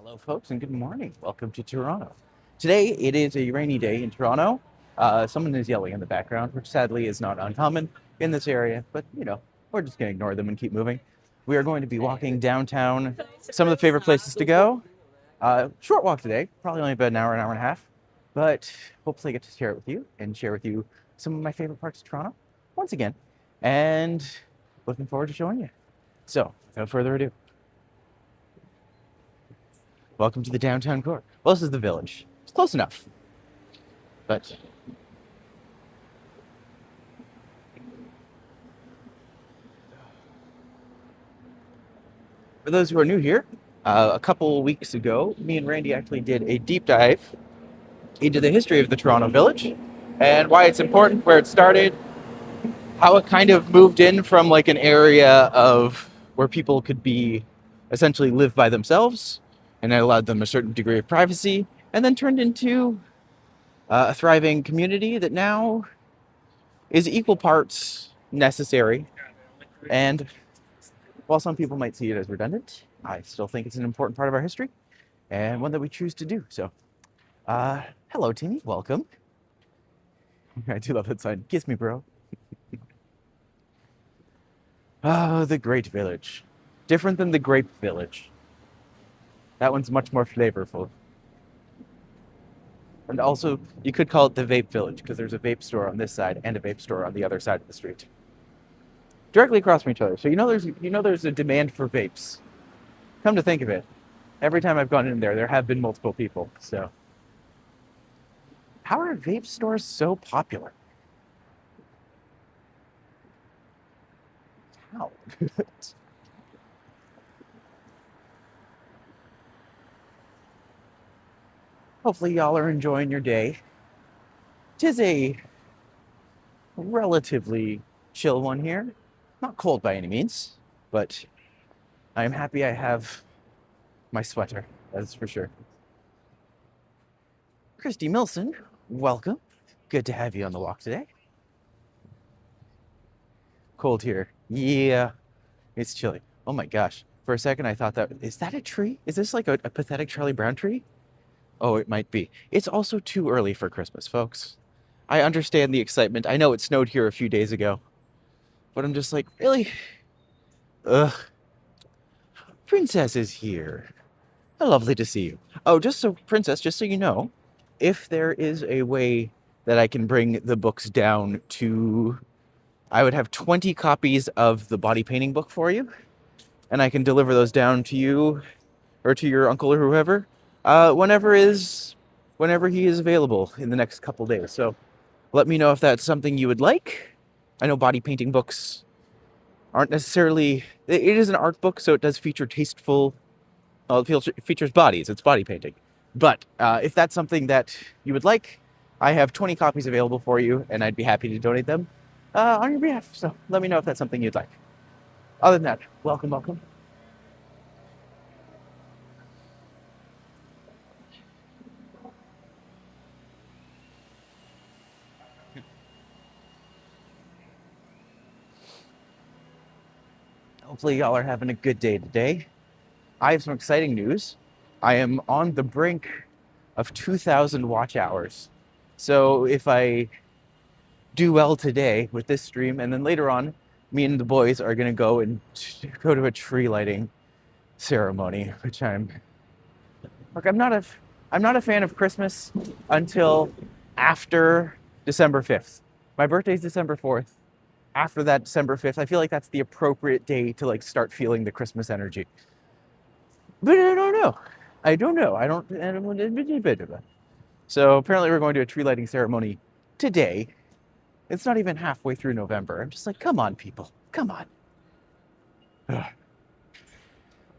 Hello, folks, and good morning. Welcome to Toronto. Today, it is a rainy day in Toronto. Someone is yelling in the background, which sadly is not uncommon in this area, but we're just going to ignore them and keep moving. We are going to be walking downtown, some of the favorite places to go. Short walk today, probably only about an hour and a half, but hopefully I get to share it with you and share with you some of my favorite parts of Toronto once again. And looking forward to showing you. So, without further ado, welcome to the downtown core. Well, this is the village. It's close enough. But for those who are new here, a couple weeks ago, me and Randy actually did a deep dive into the history of the Toronto Village and why it's important, where it started, how it kind of moved in from like an area of where people could be essentially live by themselves and it allowed them a certain degree of privacy, and then turned into a thriving community that now is equal parts necessary. And while some people might see it as redundant, I still think it's an important part of our history and one that we choose to do. So, hello, Timmy. Welcome. I do love that sign. Kiss me, bro. Oh, the Great Village. Different than the Grape Village. That one's much more flavorful. And also, you could call it the Vape Village because there's a vape store on this side and a vape store on the other side of the street, directly across from each other. So there's a demand for vapes. Come to think of it, every time I've gone in there have been multiple people. So, how are vape stores so popular? How? Hopefully, y'all are enjoying your day. Tis a relatively chill one here. Not cold by any means, but I am happy I have my sweater, that's for sure. Christy Milson, welcome. Good to have you on the walk today. Cold here. Yeah, it's chilly. Oh my gosh. For a second, I thought is that a tree? Is this like a pathetic Charlie Brown tree? Oh, it might be. It's also too early for Christmas, folks. I understand the excitement. I know it snowed here a few days ago, but I'm just like, really? Ugh. Princess is here. Lovely to see you. Oh, Princess, just so you know, if there is a way that I can bring the books down to, I would have 20 copies of the body painting book for you, and I can deliver those down to you or to your uncle or whoever, whenever he is available in the next couple days. So let me know if that's something you would like. I know body painting books aren't necessarily, it is an art book, so it does feature tasteful, well, it features bodies, it's body painting. But if that's something that you would like, I have 20 copies available for you, and I'd be happy to donate them on your behalf. So let me know if that's something you'd like. Other than that, welcome, welcome. Hopefully, y'all are having a good day today. I have some exciting news. I am on the brink of 2,000 watch hours. So if I do well today with this stream, and then later on, me and the boys are gonna go to a tree lighting ceremony, which look, I'm not a fan of Christmas until after December 5th. My birthday's December 4th. After that December 5th, I feel like that's the appropriate day to like start feeling the Christmas energy. But I don't know. I don't know. I don't. So apparently we're going to a tree lighting ceremony today. It's not even halfway through November. I'm just like, come on, people. Come on.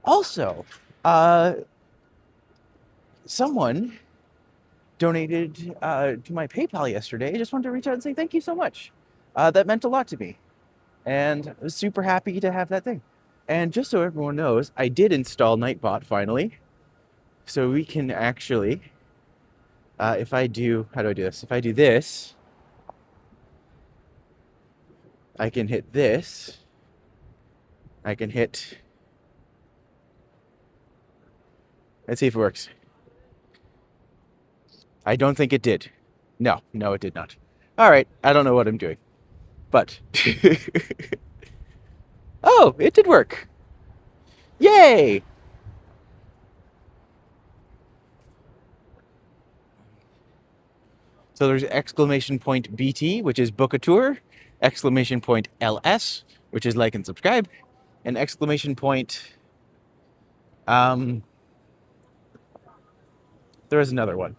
Also, someone donated to my PayPal yesterday. I just wanted to reach out and say thank you so much. That meant a lot to me. And I was super happy to have that thing. And just so everyone knows, I did install Nightbot finally. So we can actually, if I do, how do I do this? If I do this, I can hit this. I can hit Let's see if it works. I don't think it did. No, it did not. All right, I don't know what I'm doing, but oh, it did work. Yay! So there's exclamation point BT, which is book a tour, exclamation point LS, which is like and subscribe, and exclamation point there is another one.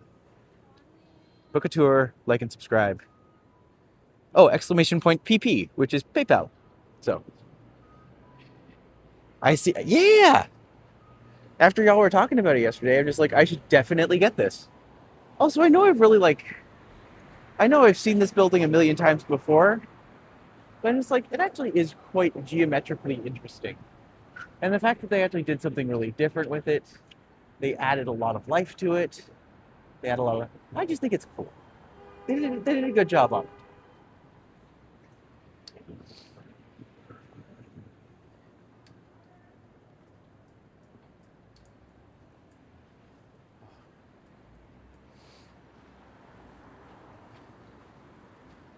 Book a tour, like and subscribe. Oh, exclamation point PP, which is PayPal. So I see. Yeah. After y'all were talking about it yesterday, I'm just like, I should definitely get this. Also, I know I know I've seen this building a million times before, but it's like, it actually is quite geometrically interesting. And the fact that they actually did something really different with it, they added a lot of life to it. They had a lot of, I just think it's cool. They did a good job on it.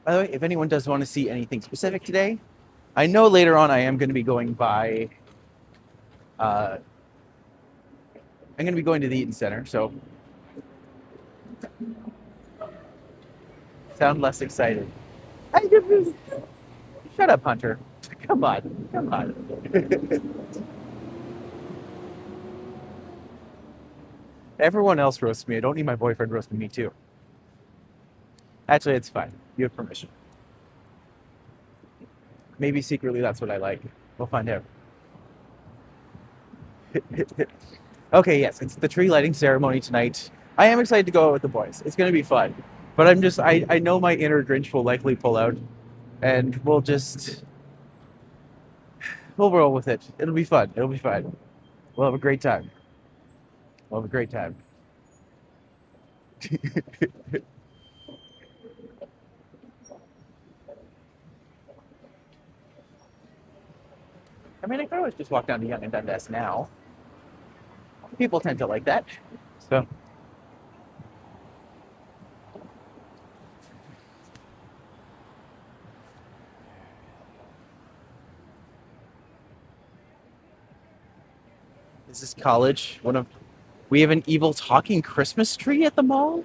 By the way, if anyone does want to see anything specific today, I know later on I am going to be going by, I'm going to be going to the Eaton Center, so sound less excited. Shut up, Hunter. Come on, come on. Everyone else roasts me. I don't need my boyfriend roasting me too. Actually, it's fine. You have permission. Maybe secretly that's what I like. We'll find out. Okay, yes, it's the tree lighting ceremony tonight. I am excited to go out with the boys. It's going to be fun. But I know my inner Grinch will likely pull out, and we'll roll with it. It'll be fun. It'll be fun. We'll have a great time. We'll have a great time. I mean, I could always just walk down to Yonge and Dundas now. People tend to like that. So. This is college. We have an evil talking Christmas tree at the mall?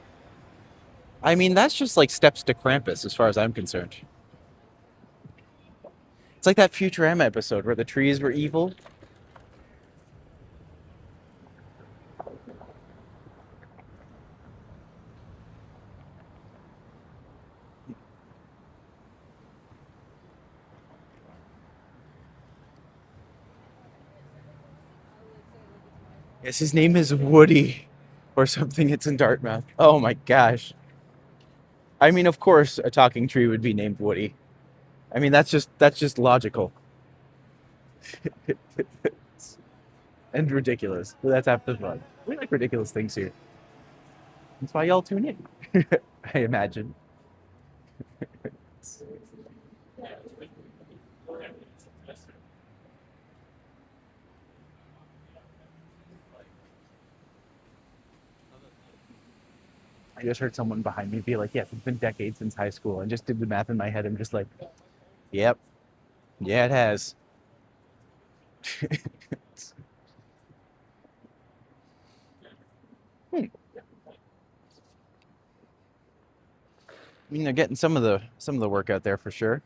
I mean, that's just like steps to Krampus as far as I'm concerned. It's like that Futurama episode where the trees were evil. Yes, his name is Woody or something. It's in Dartmouth. Oh my gosh. I mean, of course, a talking tree would be named Woody. I mean, that's just logical. And ridiculous. But that's half the fun. We like ridiculous things here. That's why y'all tune in. I imagine. I just heard someone behind me be like, yes, it's been decades since high school. And just did the math in my head. I'm just like, yep. Yeah, it has. Hmm. I mean, they're getting some of the work out there for sure.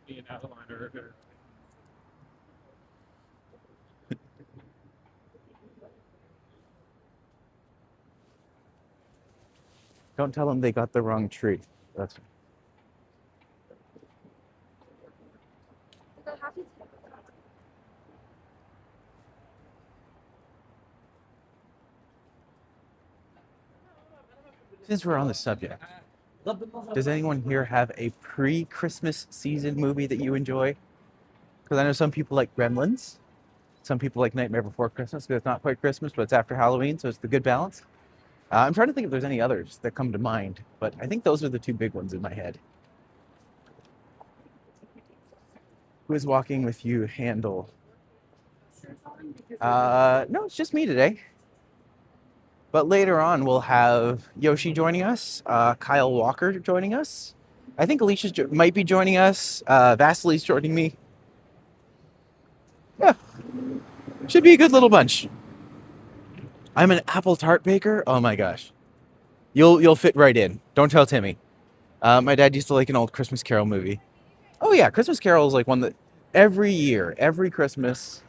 Don't tell them they got the wrong tree. That's since we're on the subject. Does anyone here have a pre-Christmas season movie that you enjoy? Because I know some people like Gremlins. Some people like Nightmare Before Christmas because it's not quite Christmas, but it's after Halloween, so it's the good balance. I'm trying to think if there's any others that come to mind, but I think those are the two big ones in my head. Who is walking with you? Handle. No, it's just me today. But later on, we'll have Yoshi joining us, Kyle Walker joining us. I think Alicia might be joining us. Vasily's joining me. Yeah, should be a good little bunch. I'm an apple tart baker. Oh my gosh, you'll fit right in. Don't tell Timmy. My dad used to like an old Christmas Carol movie. Oh yeah, Christmas Carol is like one that every year, every Christmas,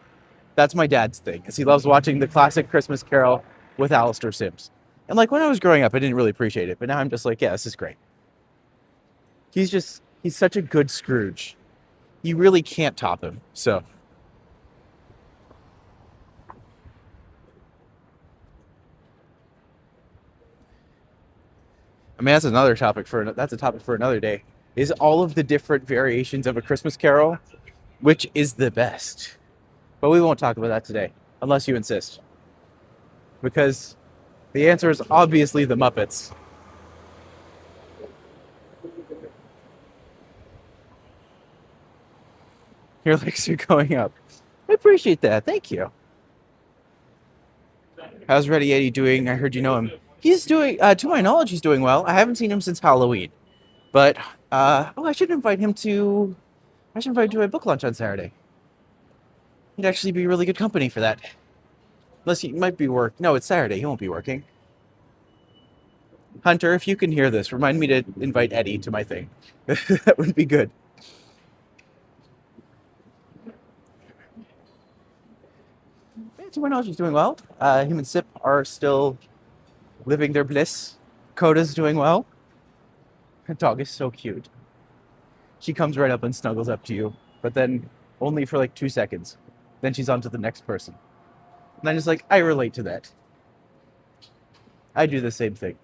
that's my dad's thing. Because he loves watching the classic Christmas Carol with Alistair Sims. And like when I was growing up, I didn't really appreciate it, but now I'm just like, yeah, this is great. He's such a good Scrooge. You really can't top him. So I mean, that's a topic for another day. Is all of the different variations of a Christmas Carol, which is the best? But we won't talk about that today, unless you insist, because the answer is obviously the Muppets. Your legs are going up. I appreciate that. Thank you. How's Ready Eddie doing? I heard you know him. He's doing, to my knowledge, he's doing well. I haven't seen him since Halloween. But, I should invite him to, my book launch on Saturday. He'd actually be really good company for that. Unless he might be no, it's Saturday. He won't be working. Hunter, if you can hear this, remind me to invite Eddie to my thing. That would be good. To my knowledge, he's doing well. Him and Sip are still living their bliss. Coda's doing well. Her dog is so cute. She comes right up and snuggles up to you, but then only for like 2 seconds. Then she's on to the next person. And I'm just like, I relate to that. I do the same thing.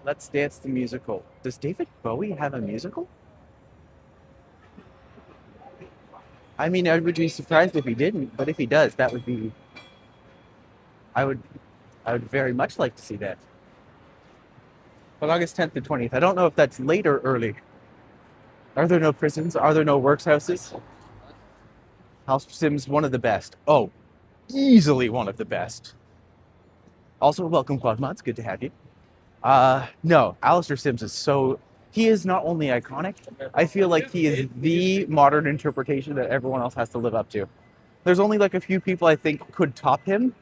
Let's Dance the Musical. Does David Bowie have a musical? I mean, I would be surprised if he didn't, but if he does, that would be. I would, I would very much like to see that. But August 10th to 20th. I don't know if that's late or early. Are there no prisons? Are there no works houses? House Sims, one of the best. Oh, easily one of the best. Also, welcome Quad Mods. Good to have you. No, Alistair Sims is he is not only iconic, I feel like he is the modern interpretation that everyone else has to live up to. There's only like a few people I think could top him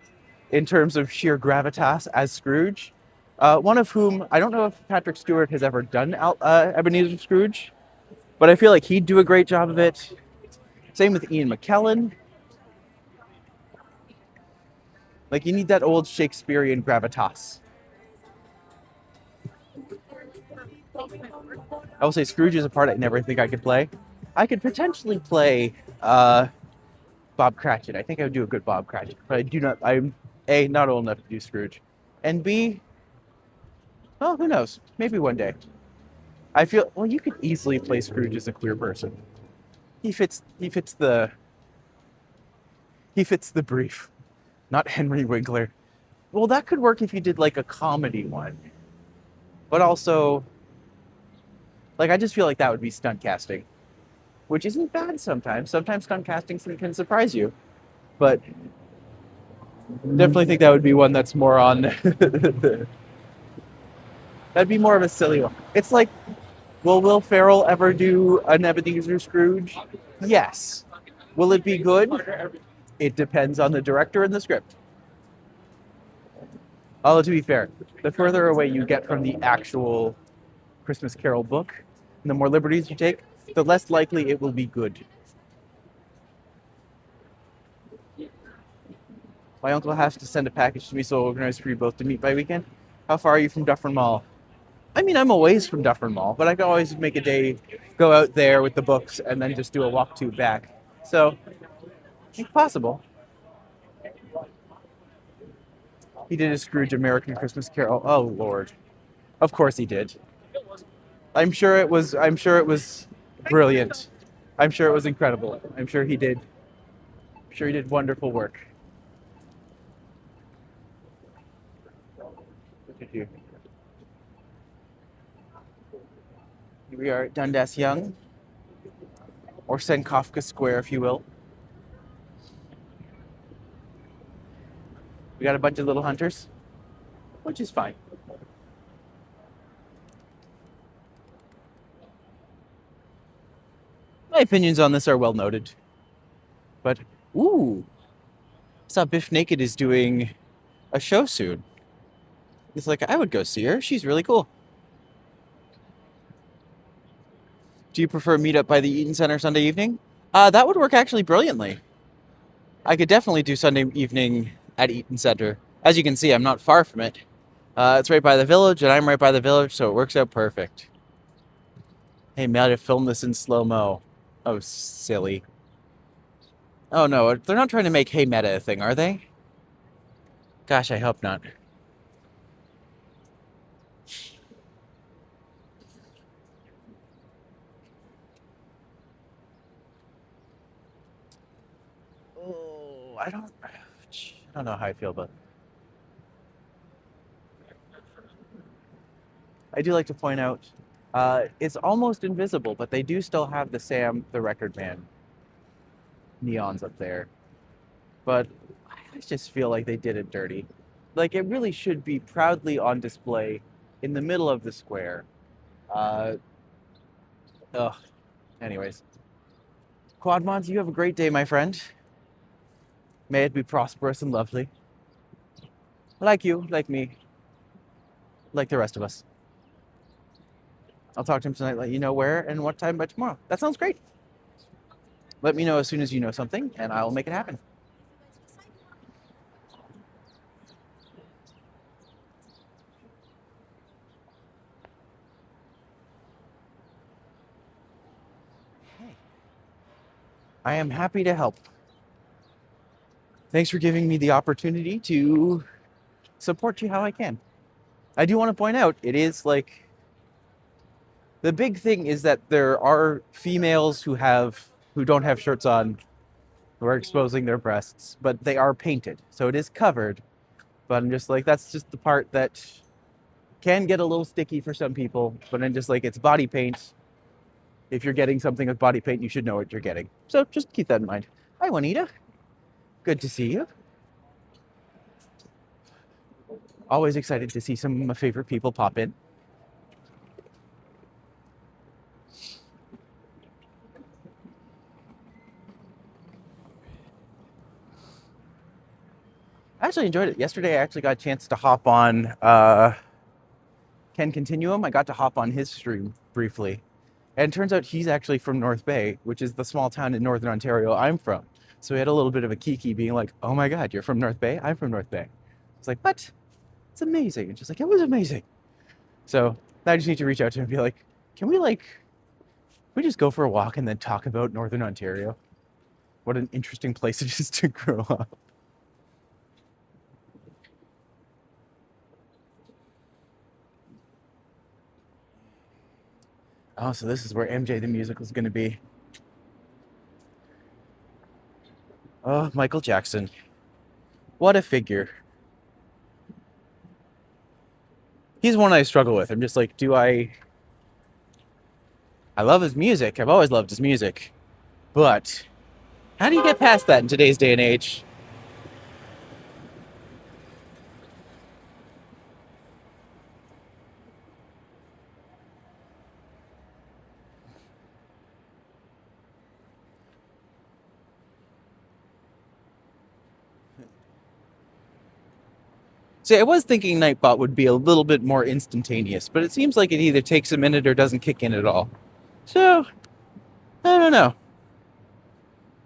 in terms of sheer gravitas as Scrooge. One of whom, I don't know if Patrick Stewart has ever done Ebenezer Scrooge, but I feel like he'd do a great job of it. Same with Ian McKellen. Like, you need that old Shakespearean gravitas. I will say Scrooge is a part I never think I could play. I could potentially play Bob Cratchit. I think I would do a good Bob Cratchit, but I'm A, not old enough to do Scrooge. And B, well, who knows? Maybe one day. I feel, well, you could easily play Scrooge as a queer person. He fits the brief. Not Henry Winkler. Well, that could work if you did like a comedy one. But also, like, I just feel like that would be stunt casting, which isn't bad sometimes. Sometimes stunt casting can surprise you, but definitely think that would be one that's more on. That'd be more of a silly one. It's like, will Will Ferrell ever do an Ebenezer Scrooge? Yes. Will it be good? It depends on the director and the script. Although, to be fair, the further away you get from the actual Christmas Carol book, and the more liberties you take, the less likely it will be good. My uncle has to send a package to me, so I'll organize for you both to meet by weekend. How far are you from Dufferin Mall? I mean, I'm a ways from Dufferin Mall, but I can always make a day, go out there with the books, and then just do a walk to back. So, it's possible. He did a Scrooge American Christmas Carol. Oh Lord, of course he did. I'm sure it was brilliant. I'm sure it was incredible. I'm sure he did wonderful work. Look at you. Here we are at Dundas Young, or Senkofka Square, if you will. We got a bunch of little hunters, which is fine. My opinions on this are well noted. But, ooh, I saw Biff Naked is doing a show soon. It's like, I would go see her. She's really cool. Do you prefer meet up by the Eaton Center Sunday evening? That would work actually brilliantly. I could definitely do Sunday evening at Eaton Center. As you can see, I'm not far from it. It's right by the village, and I'm right by the village, so it works out perfect. Hey, might have filmed this in slow-mo. Oh, silly. Oh no, they're not trying to make Hey Meta a thing, are they? Gosh, I hope not. Oh, I don't know how I feel about it. I do like to point out, it's almost invisible, but they do still have the Sam the Record Man neons up there. But I just feel like they did it dirty. Like, it really should be proudly on display in the middle of the square. Uh, ugh. Anyways. Quadmons, you have a great day, my friend. May it be prosperous and lovely. Like you, like me, like the rest of us. I'll talk to him tonight, let you know where and what time by tomorrow. That sounds great. Let me know as soon as you know something, and I'll make it happen. Hey. I am happy to help. Thanks for giving me the opportunity to support you how I can. I do want to point out, it is like, the big thing is that there are females who don't have shirts on, who are exposing their breasts, but they are painted, so it is covered. But I'm just like, that's just the part that can get a little sticky for some people. But I'm just like, it's body paint. If you're getting something with body paint, you should know what you're getting. So just keep that in mind. Hi, Juanita. Good to see you. Always excited to see some of my favorite people pop in. I actually enjoyed it. Yesterday, I actually got a chance to hop on Ken Continuum. I got to hop on his stream briefly. And it turns out he's actually from North Bay, which is the small town in Northern Ontario I'm from. So we had a little bit of a kiki being like, oh my God, you're from North Bay? I'm from North Bay. It's like, what? It's amazing. And she's like, it was amazing. So I just need to reach out to him and be like, can we just go for a walk and then talk about Northern Ontario? What an interesting place it is to grow up. Oh, so this is where MJ the Musical is going to be. Oh, Michael Jackson. What a figure. He's one I struggle with. I'm just like, I love his music. I've always loved his music. But how do you get past that in today's day and age? See, I was thinking Nightbot would be a little bit more instantaneous, but it seems like it either takes a minute or doesn't kick in at all. So, I don't know.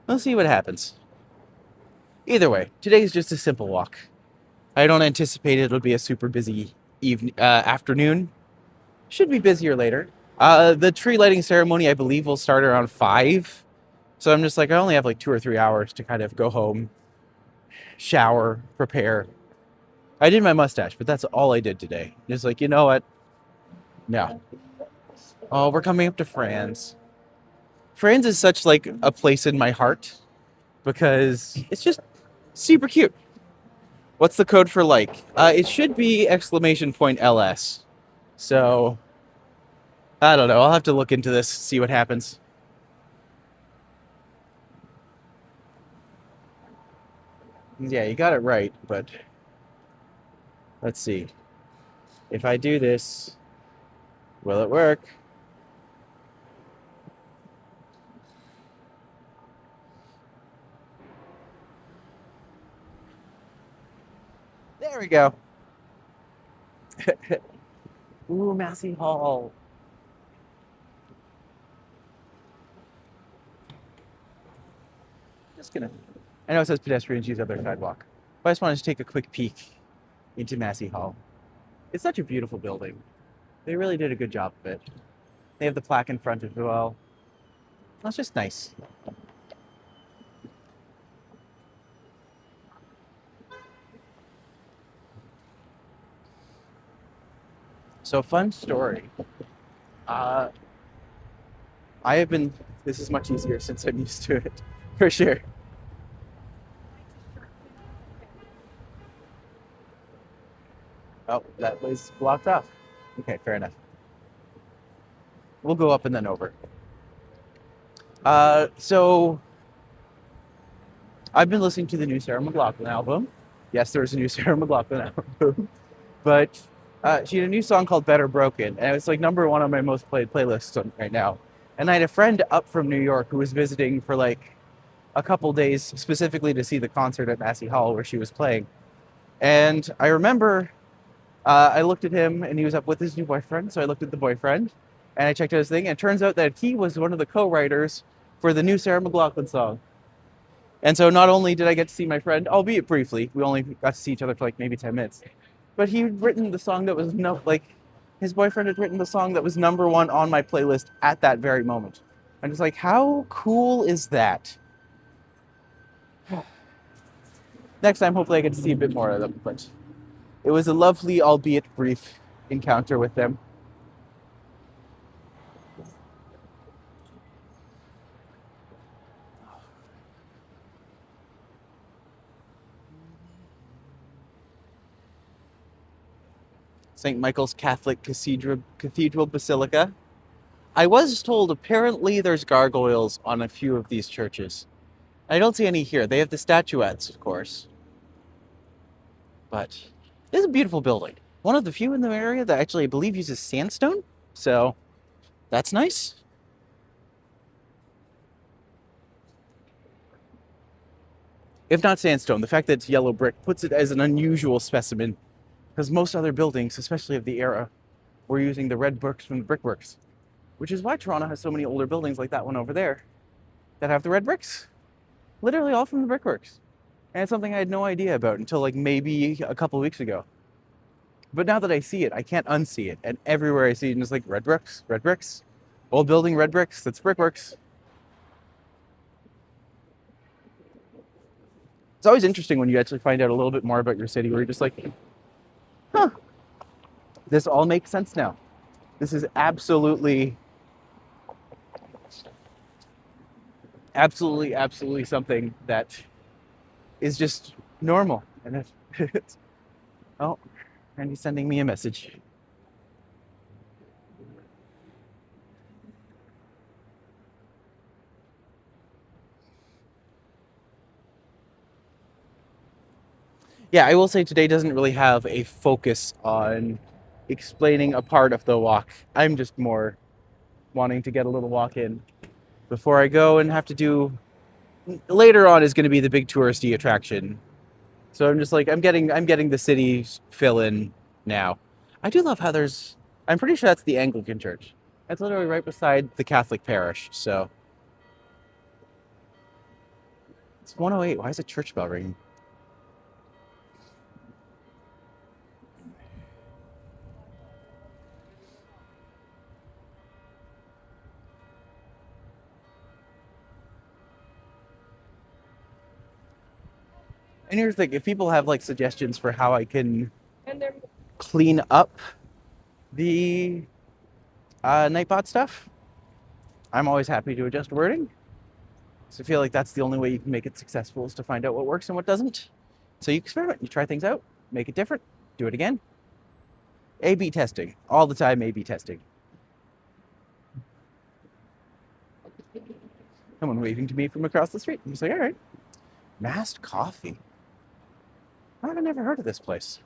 We'll see what happens. Either way, today's just a simple walk. I don't anticipate it'll be a super busy afternoon. Should be busier later. The tree lighting ceremony, I believe, will start around 5. So I'm just like, I only have like 2 or 3 hours to kind of go home, shower, prepare. I did my mustache, but that's all I did today. Just like, you know what? No. Oh, we're coming up to France. France is such like a place in my heart because it's just super cute. What's the code for like? It should be exclamation point LS. So I don't know. I'll have to look into this, see what happens. Yeah, you got it right, but let's see. If I do this, will it work? There we go. Ooh, Massey Hall. Just gonna. I know it says pedestrians use other sidewalk, but I just wanted to take a quick peek into Massey Hall. It's such a beautiful building. They really did a good job of it. They have the plaque in front as well. That's just nice. So, fun story. Uh, I have been. This is much easier since I'm used to it, for sure. Oh, that was blocked off. Okay, fair enough. We'll go up and then over. So I've been listening to the new Sarah McLachlan album. Yes, there's a new Sarah McLachlan album, but she had a new song called "Better Broken," and it's like number one on my most played playlists right now. And I had a friend up from New York who was visiting for like a couple days specifically to see the concert at Massey Hall where she was playing. And I remember I looked at him and he was up with his new boyfriend. So I looked at the boyfriend and I checked out his thing. And it turns out that he was one of the co-writers for the new Sarah McLachlan song. And so not only did I get to see my friend, albeit briefly, we only got to see each other for like maybe 10 minutes, but he'd written the song that was his boyfriend had written the song that was number one on my playlist at that very moment. I'm just like, how cool is that? Next time, hopefully I get to see a bit more of them, but it was a lovely, albeit brief, encounter with them. St. Michael's Catholic Cathedral Basilica. I was told apparently there's gargoyles on a few of these churches. I don't see any here. They have the statuettes, of course. But this is a beautiful building. One of the few in the area that actually, I believe, uses sandstone. So that's nice. If not sandstone, the fact that it's yellow brick puts it as an unusual specimen. Because most other buildings, especially of the era, were using the red bricks from the brickworks. Which is why Toronto has so many older buildings like that one over there that have the red bricks. Literally all from the brickworks. And it's something I had no idea about until like maybe a couple weeks ago. But now that I see it, I can't unsee it. And everywhere I see it, it's like red bricks, red bricks. Old building, red bricks, that's brickworks. It's always interesting when you actually find out a little bit more about your city where you're just like, huh, this all makes sense now. This is absolutely something that is just normal. And it's oh, and he's sending me a message. Yeah, I will say today doesn't really have a focus on explaining a part of the walk. I'm just more wanting to get a little walk in before I go and have to do later on is going to be the big touristy attraction. So I'm just like I'm getting the city fill in now. I do love how I'm pretty sure that's the Anglican church. That's literally right beside the Catholic parish. So it's 108. Why is a church bell ringing? And here's the thing, if people have like suggestions for how I can clean up the Nightbot stuff, I'm always happy to adjust wording. So I feel like that's the only way you can make it successful is to find out what works and what doesn't. So you experiment, you try things out, make it different, do it again. A/B testing, all the time A/B testing. Someone waving to me from across the street. I'm just like, all right. Massed Coffee. I've never heard of this place.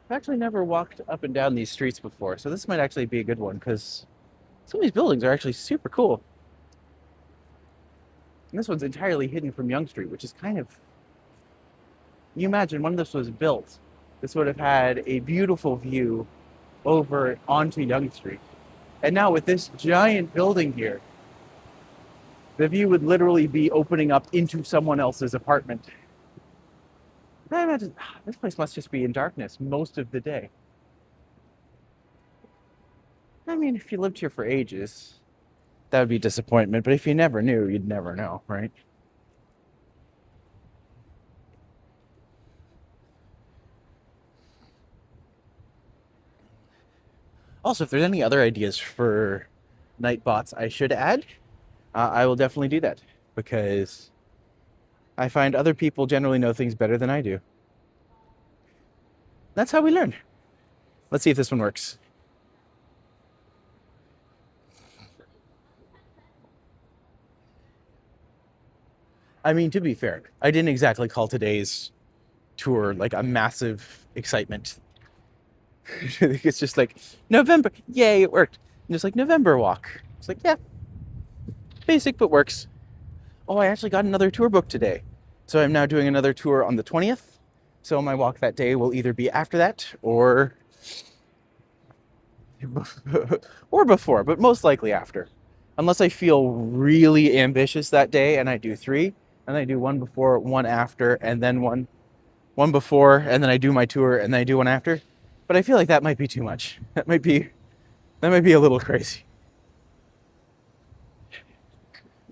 I've actually never walked up and down these streets before, so this might actually be a good one because some of these buildings are actually super cool. And this one's entirely hidden from Yonge Street, which is kind of... You imagine when this was built, this would have had a beautiful view over onto Yonge Street. And now with this giant building here, the view would literally be opening up into someone else's apartment. I imagine this place must just be in darkness most of the day. I mean, if you lived here for ages, that would be a disappointment. But if you never knew, you'd never know, right? Also, if there's any other ideas for night bots I should add, I will definitely do that because I find other people generally know things better than I do. That's how we learn. Let's see if this one works. I mean, to be fair, I didn't exactly call today's tour like a massive excitement. It's just like, November, yay, it worked. And just like, November walk. It's like, yeah, basic but works. Oh, I actually got another tour booked today. So I'm now doing another tour on the 20th. So my walk that day will either be after that or before, but most likely after. Unless I feel really ambitious that day and I do 3, and I do one before, one after, and then one before, and then I do my tour, and then I do one after. But I feel like that might be too much. That might be a little crazy.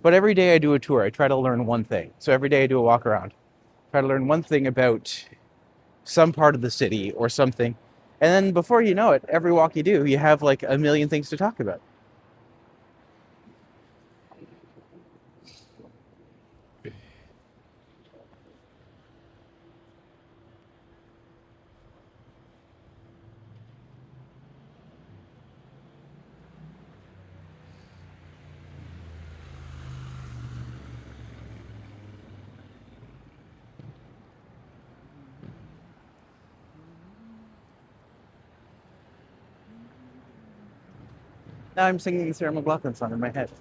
But every day I do a tour, I try to learn one thing. So every day I do a walk around. Try to learn one thing about some part of the city or something. And then before you know it, every walk you do, you have like a million things to talk about. Now I'm singing the Sarah McLachlan song in my head.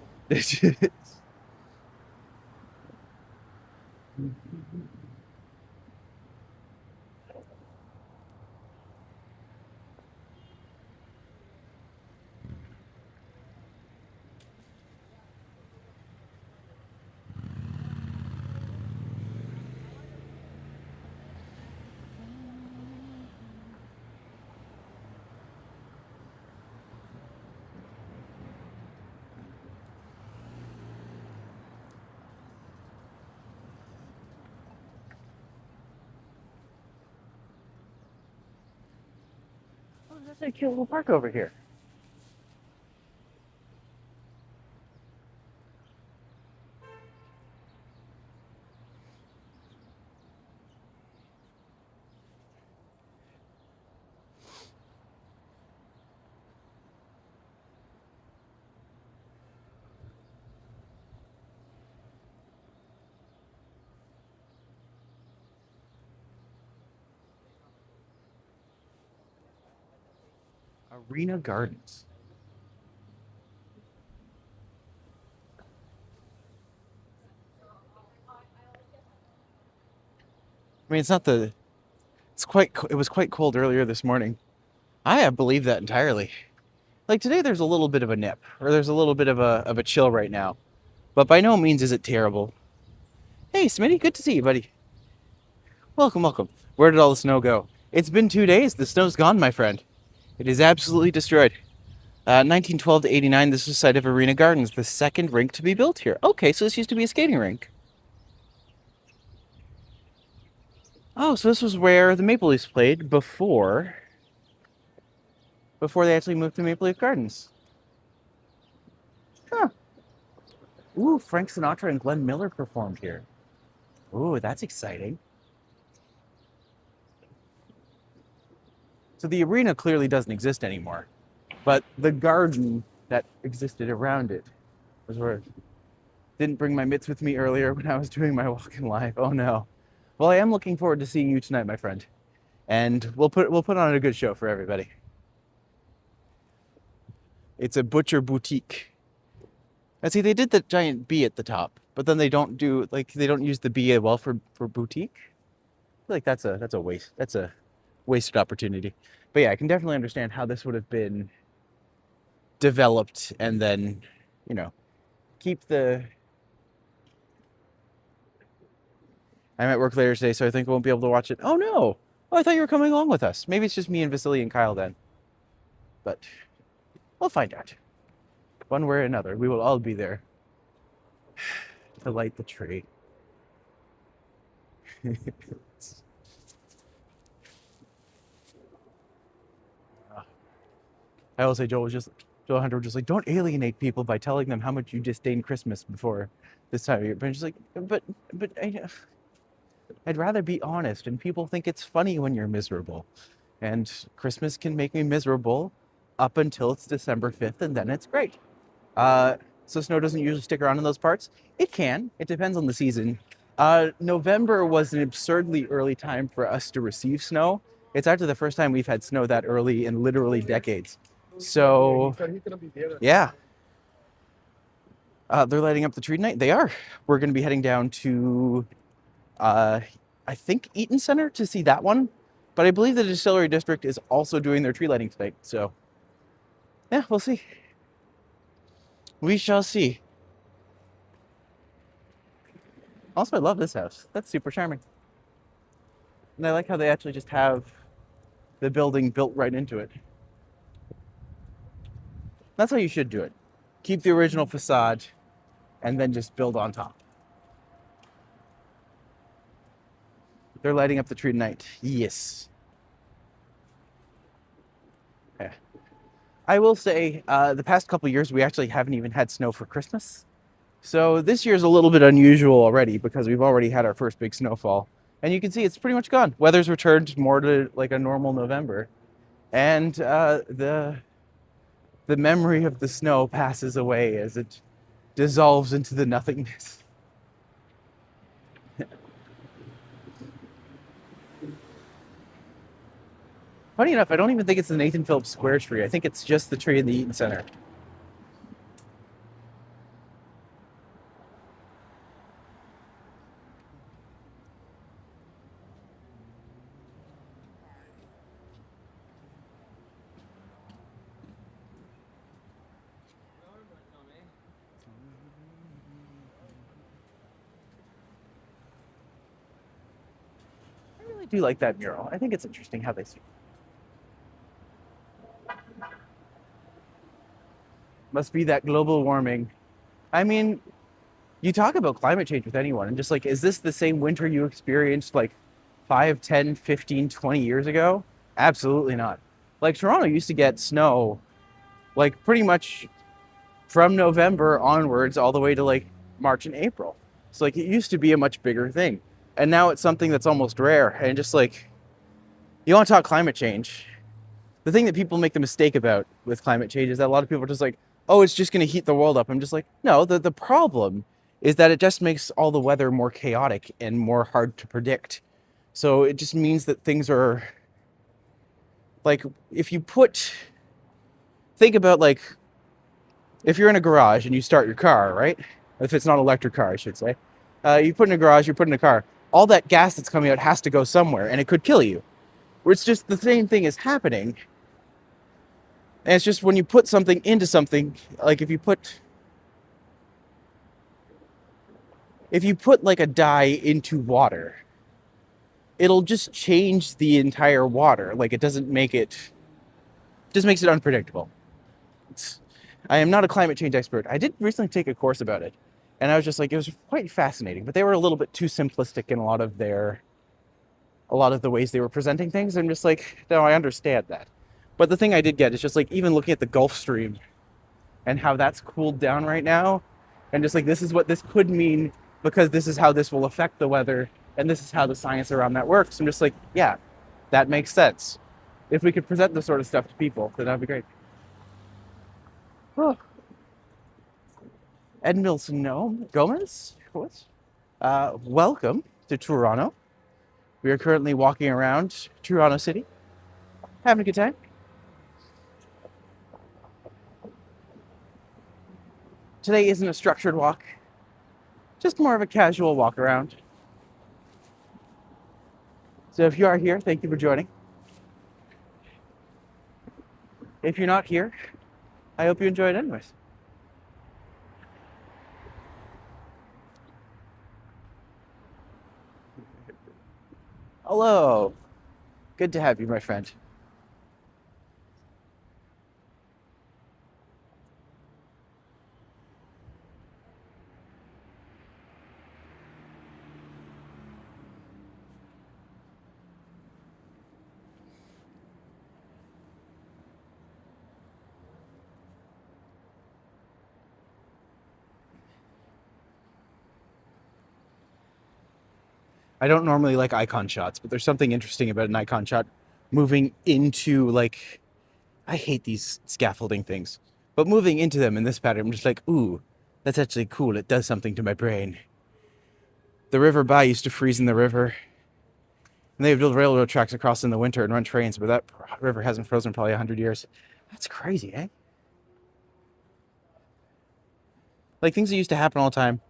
Oh, that's a cute little park over here. Arena Gardens. I mean, it was quite cold earlier this morning. I believe that entirely. Like today there's a little bit of a nip, or there's a little bit of a chill right now. But by no means is it terrible. Hey, Smitty, good to see you, buddy. Welcome, welcome. Where did all the snow go? It's been 2 days. The snow's gone, my friend. It is absolutely destroyed. 1912 to 89, this was the site of Arena Gardens, the second rink to be built here. Okay, so this used to be a skating rink. Oh, so this was where the Maple Leafs played before they actually moved to Maple Leaf Gardens. Ooh, Frank Sinatra and Glenn Miller performed here. Ooh, that's exciting. So the arena clearly doesn't exist anymore, but the garden that existed around it was where. Didn't bring my mitts with me earlier when I was doing my walk in live. Oh no. Well, I am looking forward to seeing you tonight, my friend, and we'll put on a good show for everybody. It's a butcher boutique. And see, they did the giant B at the top, but then they don't use the B well for boutique. I feel like that's a waste. That's a wasted opportunity. But yeah, I can definitely understand how this would have been developed and then, you know, keep the. I'm at work later today, so I think I won't be able to watch it. Oh no! Oh, I thought you were coming along with us. Maybe it's just me and Vasily and Kyle then. But we'll find out. One way or another, we will all be there to light the tree. I will say Joel Hunter was just like, don't alienate people by telling them how much you disdain Christmas before this time of year. But I'm just like, but I'd rather be honest, and people think it's funny when you're miserable. And Christmas can make me miserable up until it's December 5th, and then it's great. So snow doesn't usually stick around in those parts. It can. It depends on the season. November was an absurdly early time for us to receive snow. It's actually the first time we've had snow that early in literally decades. So, yeah. They're lighting up the tree tonight. They are. We're going to be heading down to, I think, Eaton Center to see that one. But I believe the Distillery District is also doing their tree lighting tonight. So, yeah, we'll see. We shall see. Also, I love this house. That's super charming. And I like how they actually just have the building built right into it. That's how you should do it. Keep the original facade and then just build on top. They're lighting up the tree tonight. Yes. Yeah. I will say, the past couple years, we actually haven't even had snow for Christmas. So this year's a little bit unusual already because we've already had our first big snowfall. And you can see it's pretty much gone. Weather's returned more to like a normal November. And the memory of the snow passes away as it dissolves into the nothingness. Funny enough, I don't even think it's the Nathan Phillips Square tree. I think it's just the tree in the Eaton Center. I really do like that mural. I think it's interesting how they see it. Must be that global warming. I mean, you talk about climate change with anyone and just like, is this the same winter you experienced like 5, 10, 15, 20 years ago? Absolutely not. Like Toronto used to get snow like pretty much from November onwards all the way to like March and April. So like it used to be a much bigger thing. And now it's something that's almost rare. And just like, you want to talk climate change. The thing that people make the mistake about with climate change is that a lot of people are just like, oh, it's just going to heat the world up. I'm just like, no, the problem is that it just makes all the weather more chaotic and more hard to predict. So it just means that things are like, think about like, if you're in a garage and you start your car, right? If it's not an electric car, I should say. You put in a garage, you put in a car. All that gas that's coming out has to go somewhere and it could kill you. Where it's just the same thing is happening. And it's just when you put something into something, like if you put like a dye into water, it'll just change the entire water. Like it doesn't make it, just makes it unpredictable. I am not a climate change expert. I did recently take a course about it. And I was just like, it was quite fascinating, but they were a little bit too simplistic in a lot of the ways they were presenting things. I'm just like, no, I understand that. But the thing I did get is just like, even looking at the Gulf Stream and how that's cooled down right now, and just like this is what this could mean because this is how this will affect the weather, and this is how the science around that works. I'm just like, yeah, that makes sense. If we could present this sort of stuff to people, then that'd be great. Oh, Edmilson Gomez, what? Welcome to Toronto. We are currently walking around Toronto City, having a good time. Today isn't a structured walk, just more of a casual walk around. So if you are here, thank you for joining. If you're not here, I hope you enjoy it anyways. Hello. Good to have you, my friend. I don't normally like icon shots, but there's something interesting about an icon shot moving into like, I hate these scaffolding things, but moving into them in this pattern, I'm just like, ooh, that's actually cool. It does something to my brain. The river by used to freeze in the river, and they build railroad tracks across in the winter and run trains, but that river hasn't frozen in probably 100 years. That's crazy, eh? Like things that used to happen all the time.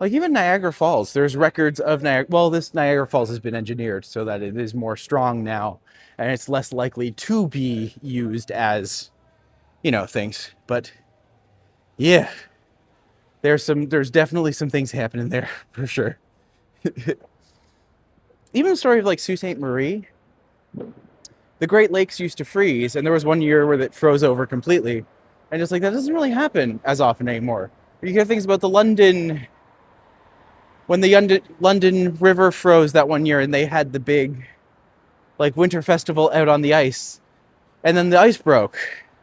Like even Niagara Falls, there's records of Niagara. Well, this Niagara Falls has been engineered so that it is more strong now, and it's less likely to be used as, things. But yeah, there's definitely some things happening there for sure. Even the story of like Sault Ste. Marie, the Great Lakes used to freeze, and there was one year where it froze over completely, and just like that doesn't really happen as often anymore. You hear things about the London. When the London River froze that one year and they had the big like winter festival out on the ice, and then the ice broke,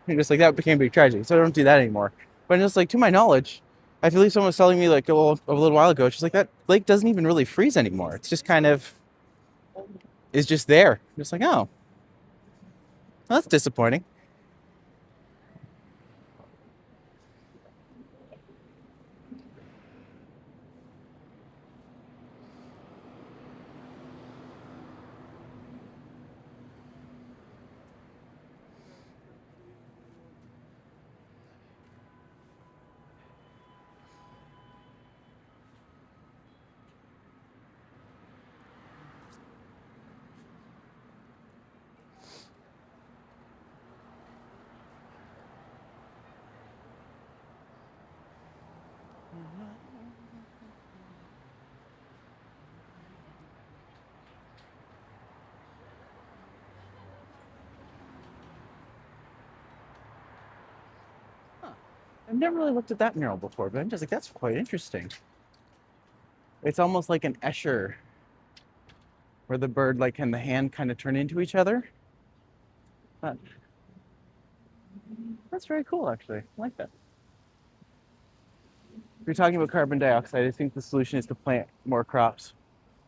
and just like that became a big tragedy. So I don't do that anymore. But just like to my knowledge, I believe someone was telling me like a little while ago, she's like, that lake doesn't even really freeze anymore. It's just kind of is just there. Just like, oh, well, that's disappointing. I've never really looked at that mural before, but I'm just like, that's quite interesting. It's almost like an Escher, where the bird like and the hand kind of turn into each other. But that's very cool, actually. I like that. If you're talking about carbon dioxide, I think the solution is to plant more crops.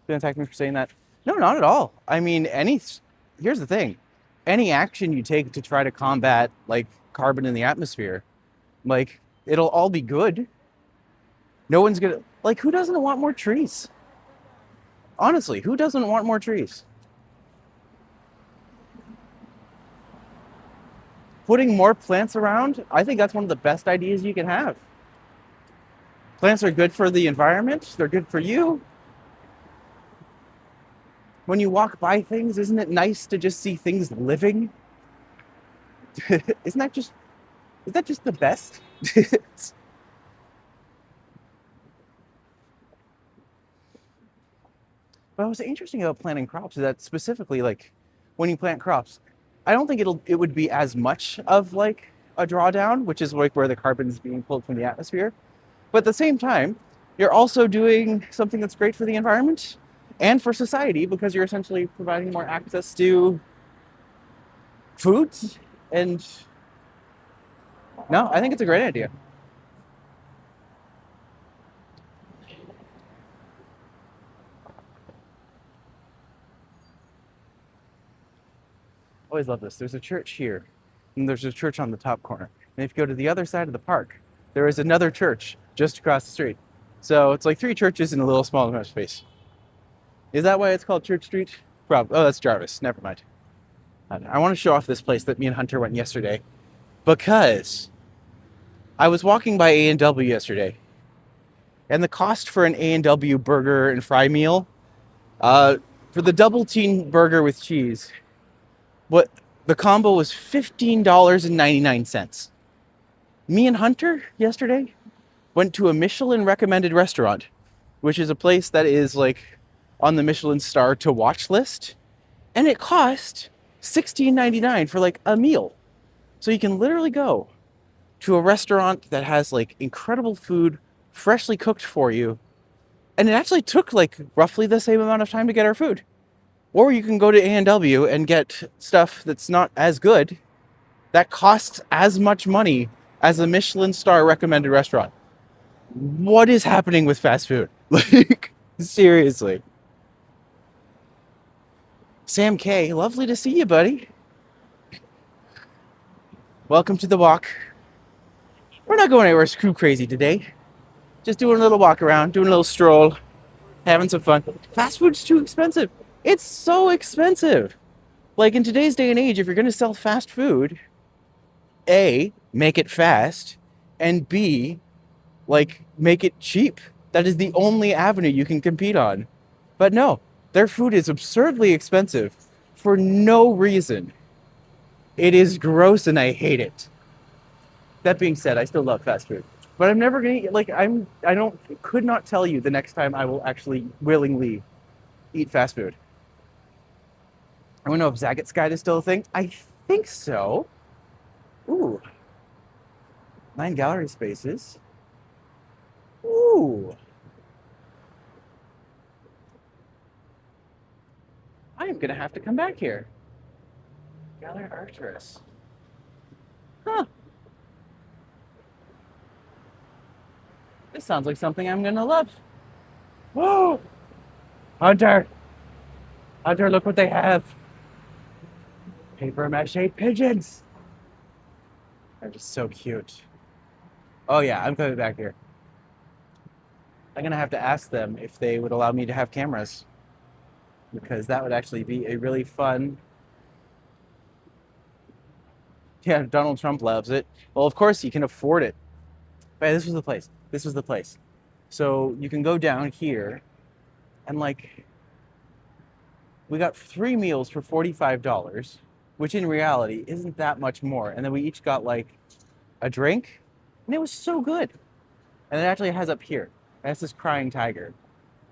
Don't attack me for saying that. No, not at all. I mean, here's the thing. Any action you take to try to combat like carbon in the atmosphere, like it'll all be good. No one's gonna like who doesn't want more trees? Honestly, who doesn't want more trees? Putting more plants around, I think that's one of the best ideas you can have. Plants are good for the environment, they're good for you. When you walk by things, isn't it nice to just see things living? Isn't that just the best? But what's interesting about planting crops is that specifically, like, when you plant crops, I don't think it would be as much of like a drawdown, which is like where the carbon is being pulled from the atmosphere. But at the same time, you're also doing something that's great for the environment and for society because you're essentially providing more access to food and No, I think it's a great idea. Always love this. There's a church here, and there's a church on the top corner. And if you go to the other side of the park, there is another church just across the street. So it's like three churches in a little small amount of space. Is that why it's called Church Street? Probably. Oh, that's Jarvis. Never mind. I want to show off this place that me and Hunter went yesterday because I was walking by A&W yesterday, and the cost for an A&W burger and fry meal, for the double teen burger with cheese, what the combo was $15.99. Me and Hunter yesterday went to a Michelin recommended restaurant, which is a place that is like on the Michelin star to watch list, and it cost $16.99 for like a meal. So you can literally go to a restaurant that has like incredible food, freshly cooked for you, and it actually took like roughly the same amount of time to get our food. Or you can go to A&W and get stuff that's not as good, that costs as much money as a Michelin star recommended restaurant. What is happening with fast food? Like, seriously. Sam K, lovely to see you, buddy. Welcome to the walk. We're not going anywhere too crazy today. Just doing a little walk around, doing a little stroll, having some fun. Fast food's too expensive. It's so expensive. Like in today's day and age, if you're going to sell fast food, A, make it fast, and B, like make it cheap. That is the only avenue you can compete on. But no, their food is absurdly expensive for no reason. It is gross and I hate it. That being said, I still love fast food. But I'm never gonna like could not tell you the next time I will actually willingly eat fast food. I don't know if Zaggett's Guide is still a thing. I think so. Ooh. 9 gallery spaces. Ooh. I am gonna have to come back here. Gallery Arcturus. Huh. This sounds like something I'm gonna love. Whoa! Hunter! Hunter, look what they have. Paper mache pigeons. They're just so cute. Oh yeah, I'm coming back here. I'm gonna have to ask them if they would allow me to have cameras, because that would actually be a really fun. Yeah, Donald Trump loves it. Well, of course he can afford it. But this was the place. This was the place. So you can go down here, and like, we got 3 meals for $45, which in reality isn't that much more. And then we each got like a drink, and it was so good. And it actually has up here. It has this Crying Tiger.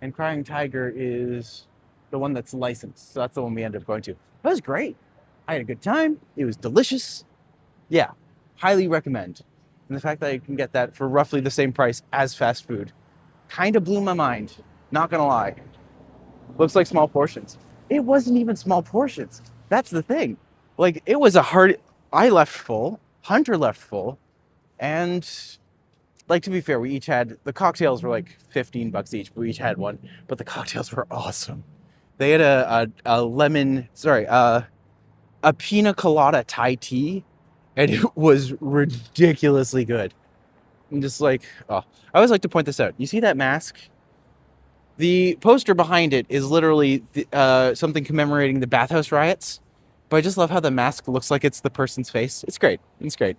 And Crying Tiger is the one that's licensed. So that's the one we ended up going to. It was great. I had a good time. It was delicious. Yeah, highly recommend. And the fact that I can get that for roughly the same price as fast food kind of blew my mind. Not gonna lie. Looks like small portions. It wasn't even small portions. That's the thing. Like, it was a hard. I left full. Hunter left full. And, like, to be fair, we each had. The cocktails were like $15 each, but we each had one. But the cocktails were awesome. They had a lemon. Sorry, a pina colada Thai tea. And it was ridiculously good. I'm just like, oh. I always like to point this out. You see that mask? The poster behind it is literally something commemorating the bathhouse riots. But I just love how the mask looks like it's the person's face. It's great. It's great.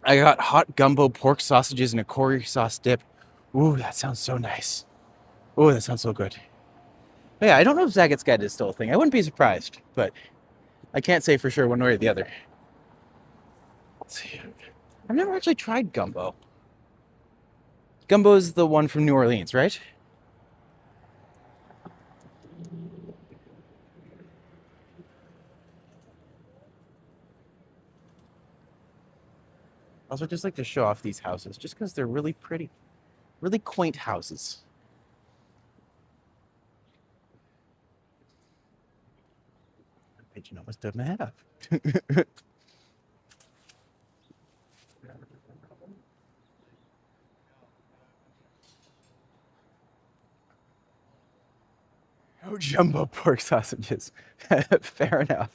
I got hot gumbo pork sausages and a curry sauce dip. Ooh, that sounds so nice. Ooh, that sounds so good. But yeah, I don't know if Zaggett's Guide is still a thing. I wouldn't be surprised, but I can't say for sure one way or the other. Let's see. I've never actually tried gumbo. Gumbo is the one from New Orleans, right? I also just like to show off these houses just because they're really pretty. Really quaint houses. Pigeon almost did my head off. jumbo pork sausages. Fair enough.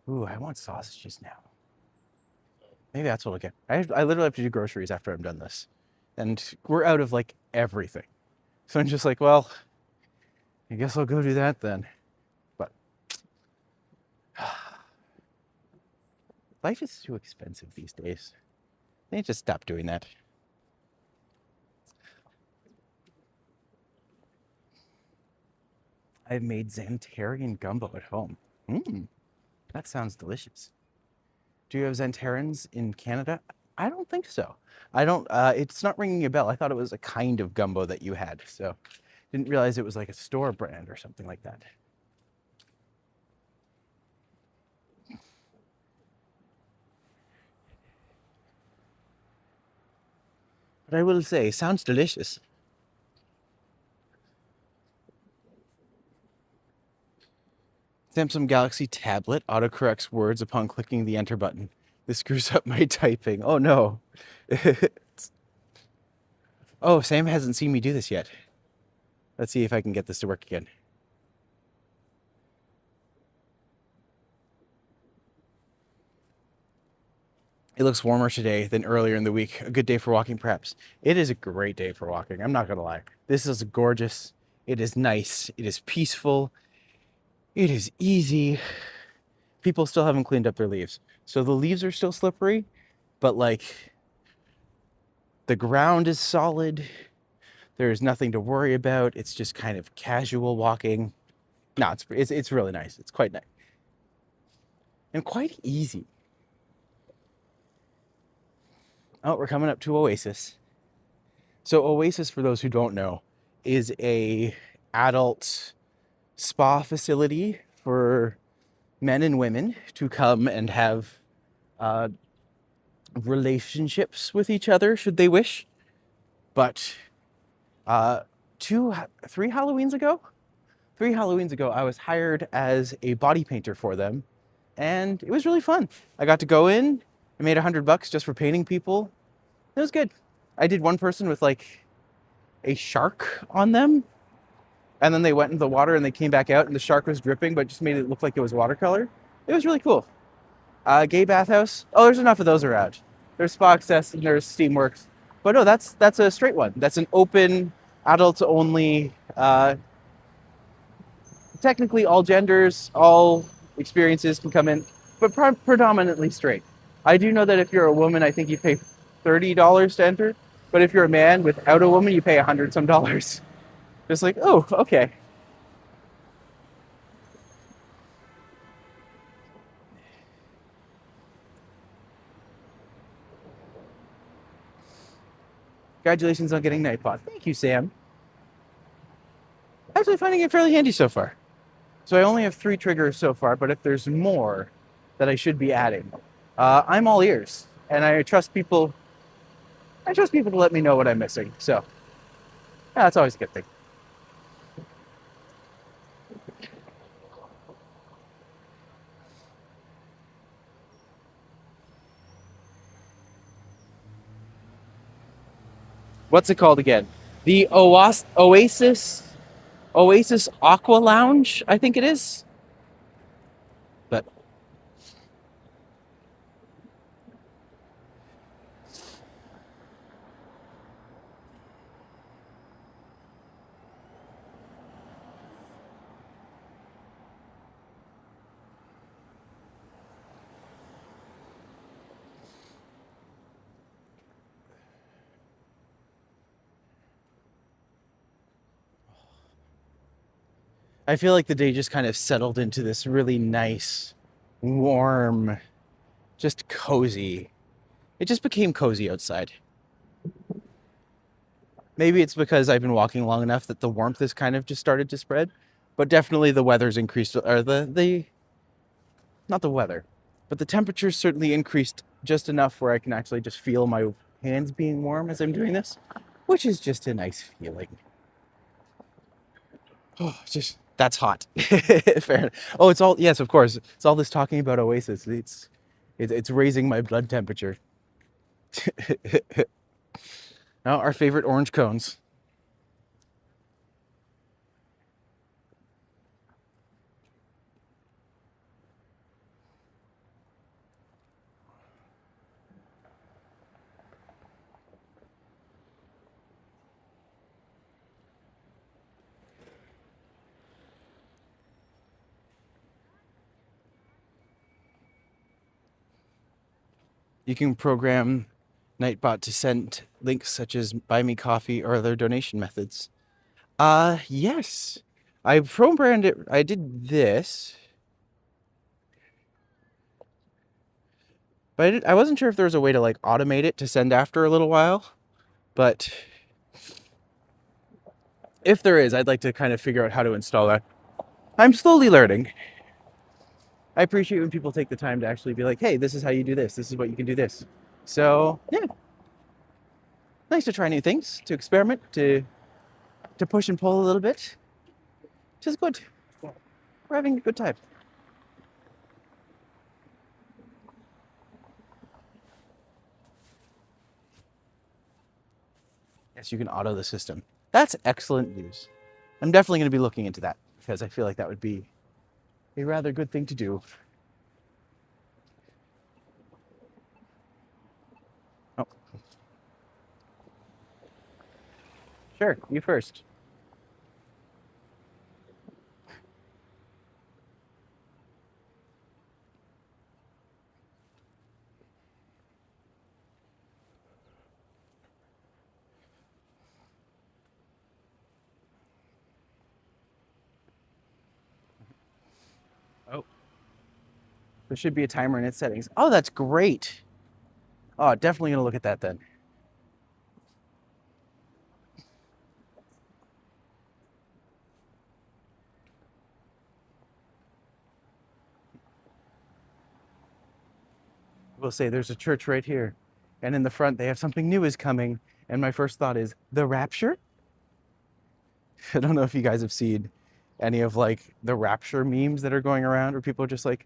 Ooh, I want sausages now. Maybe that's what I'll get. I literally have to do groceries after I'm done this. And we're out of like everything. So I'm just like, well, I guess I'll go do that then. But life is too expensive these days. They need to stop doing that. I've made Xantarian gumbo at home. That sounds delicious. Do you have Xantarans in Canada? I don't think so. I don't, it's not ringing a bell. I thought it was a kind of gumbo that you had. So didn't realize it was like a store brand or something like that. But I will say, sounds delicious. Samsung Galaxy tablet autocorrects words upon clicking the enter button. This screws up my typing. Oh no. Oh, Sam hasn't seen me do this yet. Let's see if I can get this to work again. It looks warmer today than earlier in the week. A good day for walking, perhaps. It is a great day for walking. I'm not going to lie. This is gorgeous. It is nice. It is peaceful. It is easy. People still haven't cleaned up their leaves. So the leaves are still slippery, but like the ground is solid. There's nothing to worry about. It's just kind of casual walking. No, it's really nice. It's quite nice. And quite easy. Oh, we're coming up to Oasis. So Oasis, for those who don't know, is a adult spa facility for men and women to come and have relationships with each other, should they wish. But three Halloweens ago, I was hired as a body painter for them, and it was really fun. I got to go in. I made $100 just for painting people. It was good. I did one person with like a shark on them, and then they went into the water and they came back out and the shark was dripping, but just made it look like it was watercolor. It was really cool. Gay bathhouse. Oh, there's enough of those around. There's Spa Access and there's Steamworks. But no, that's a straight one. That's an open, adults only, technically all genders, all experiences can come in, but predominantly straight. I do know that if you're a woman, I think you pay $30 to enter. But if you're a man without a woman, you pay $100 some. Just like, oh, okay. Congratulations on getting Nightbot. Thank you, Sam. Actually finding it fairly handy so far. So I only have 3 triggers so far, but if there's more that I should be adding, I'm all ears. And I trust people to let me know what I'm missing. So yeah, that's always a good thing. What's it called again? The Oasis Aqua Lounge, I think it is. But I feel like the day just kind of settled into this really nice, warm, just cozy. It just became cozy outside. Maybe it's because I've been walking long enough that the warmth has kind of just started to spread, but definitely the weather's increased, or not the weather, but the temperature's certainly increased just enough where I can actually just feel my hands being warm as I'm doing this, which is just a nice feeling. Oh, that's hot. Fair. Oh, it's all, yes, of course. It's all this talking about Oasis. It's raising my blood temperature. Now, our favorite orange cones. You can program Nightbot to send links such as buy me coffee or other donation methods. Yes. I programmed it. I did this. But I wasn't sure if there was a way to like automate it to send after a little while. But if there is, I'd like to kind of figure out how to install that. I'm slowly learning. I appreciate when people take the time to actually be like, hey, this is how you do this. This is what you can do this. So, yeah. Nice to try new things, to experiment, to push and pull a little bit. Just good. We're having a good time. Yes, you can auto the system. That's excellent news. I'm definitely going to be looking into that because I feel like that would be a rather good thing to do. Oh. Sure, you first. Oh. There should be a timer in its settings. Oh, that's great. Oh, definitely going to look at that then. We'll say there's a church right here. And in the front, they have something new is coming. And my first thought is, the rapture? I don't know if you guys have seen any of like the rapture memes that are going around where people are just like,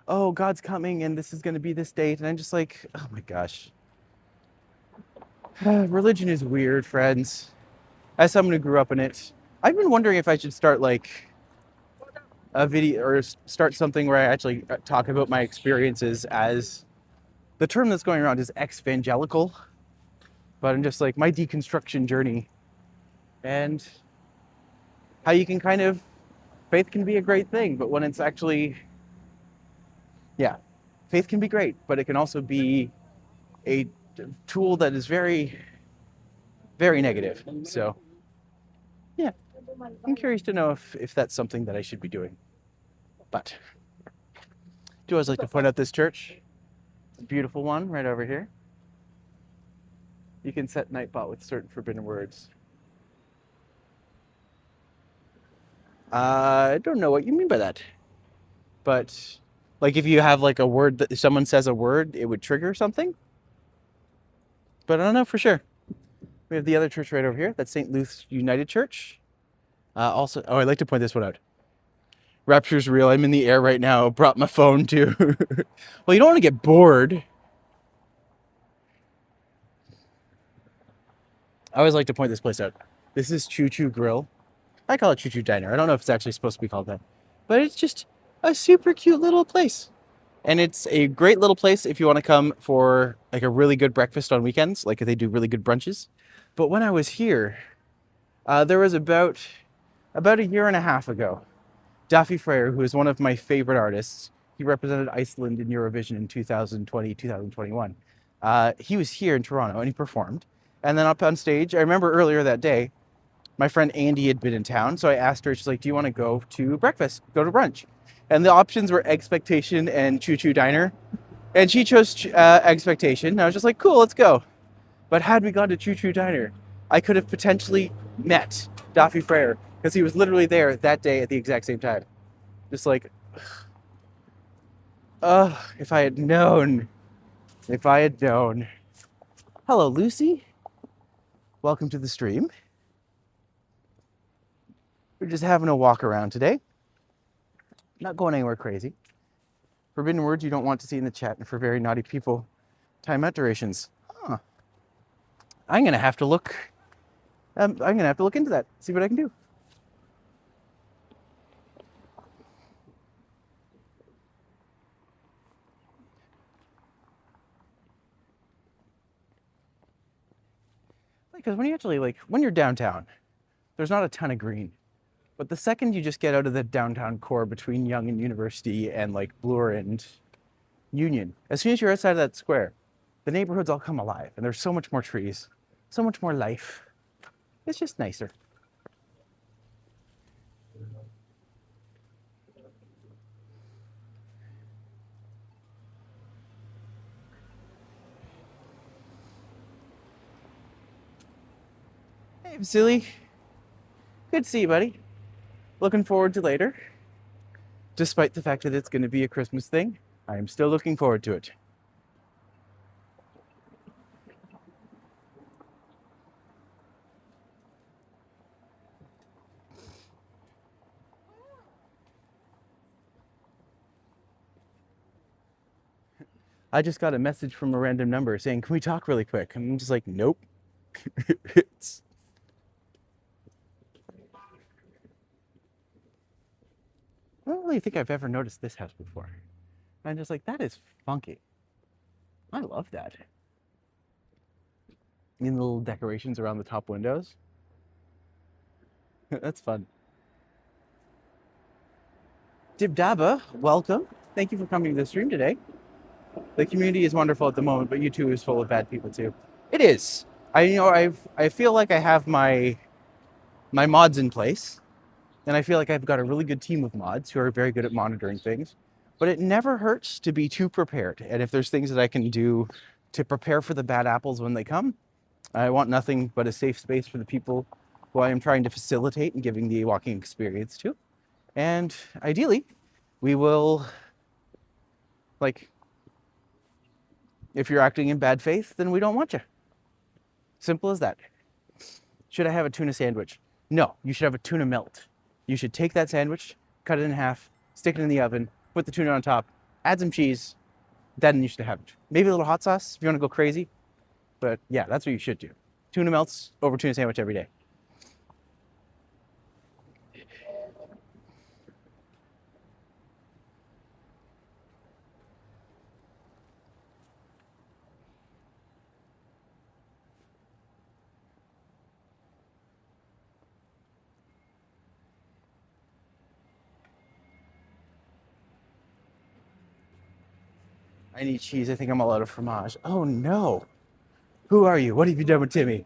oh, God's coming and this is going to be this date. And I'm just like, oh my gosh. Religion is weird, friends. As someone who grew up in it, I've been wondering if I should start like a video or start something where I actually talk about my experiences as the term that's going around is exvangelical, but I'm just like my deconstruction journey and how you can kind of, faith can be a great thing, but when it's actually, yeah, faith can be great, but it can also be a tool that is very, very negative. So, yeah, I'm curious to know if that's something that I should be doing. But do always like to point out this church. It's a beautiful one right over here. You can set Nightbot with certain forbidden words. I don't know what you mean by that. But like if you have like a word that if someone says a word, it would trigger something. But I don't know for sure. We have the other church right over here. That's St. Luke's United Church. Also, oh, I'd like to point this one out. Rapture's real. I'm in the air right now. Brought my phone too. Well, you don't want to get bored. I always like to point this place out. This is Choo Choo Grill. I call it Choo Choo Diner. I don't know if it's actually supposed to be called that. But it's just a super cute little place. And it's a great little place if you want to come for like a really good breakfast on weekends, like if they do really good brunches. But when I was here, there was about a year and a half ago, Daffy Freyr, who is one of my favorite artists, he represented Iceland in Eurovision in 2020, 2021. He was here in Toronto and he performed. And then up on stage, I remember earlier that day, my friend Andy had been in town. So I asked her, she's like, do you want to go to breakfast, go to brunch? And the options were Expectation and Choo Choo Diner. And she chose Expectation. And I was just like, cool, let's go. But had we gone to Choo Choo Diner, I could have potentially met Daffy Freyr because he was literally there that day at the exact same time. Just like, if I had known. If I had known. Hello, Lucy. Welcome to the stream. We're just having a walk around today. Not going anywhere crazy. Forbidden words you don't want to see in the chat, and for very naughty people, timeout durations. Huh. I'm gonna have to look. I'm gonna have to look into that. See what I can do. Because when you're downtown, there's not a ton of green. But the second you just get out of the downtown core between Yonge and University and like Bloor and Union, as soon as you're outside of that square, the neighborhoods all come alive and there's so much more trees, so much more life. It's just nicer. Hey, Vasily. Good to see you, buddy. Looking forward to later. Despite the fact that it's going to be a Christmas thing, I am still looking forward to it. I just got a message from a random number saying, "Can we talk really quick?" And I'm just like, nope. It's... I don't really think I've ever noticed this house before. I'm just like, that is funky. I love that. And the little decorations around the top windows. That's fun. Dibdaba, welcome. Thank you for coming to the stream today. The community is wonderful at the moment, but YouTube is full of bad people too. It is. I feel like I have my mods in place, and I feel like I've got a really good team of mods who are very good at monitoring things. But it never hurts to be too prepared. And if there's things that I can do to prepare for the bad apples when they come, I want nothing but a safe space for the people who I am trying to facilitate and giving the walking experience to. And ideally, we will, like, if you're acting in bad faith, then we don't want you. Simple as that. Should I have a tuna sandwich? No, you should have a tuna melt. You should take that sandwich, cut it in half, stick it in the oven, put the tuna on top, add some cheese, then you should have it. Maybe a little hot sauce if you want to go crazy. But yeah, that's what you should do. Tuna melts over tuna sandwich every day. I need cheese. I think I'm all out of fromage. Oh no. Who are you? What have you done with Timmy?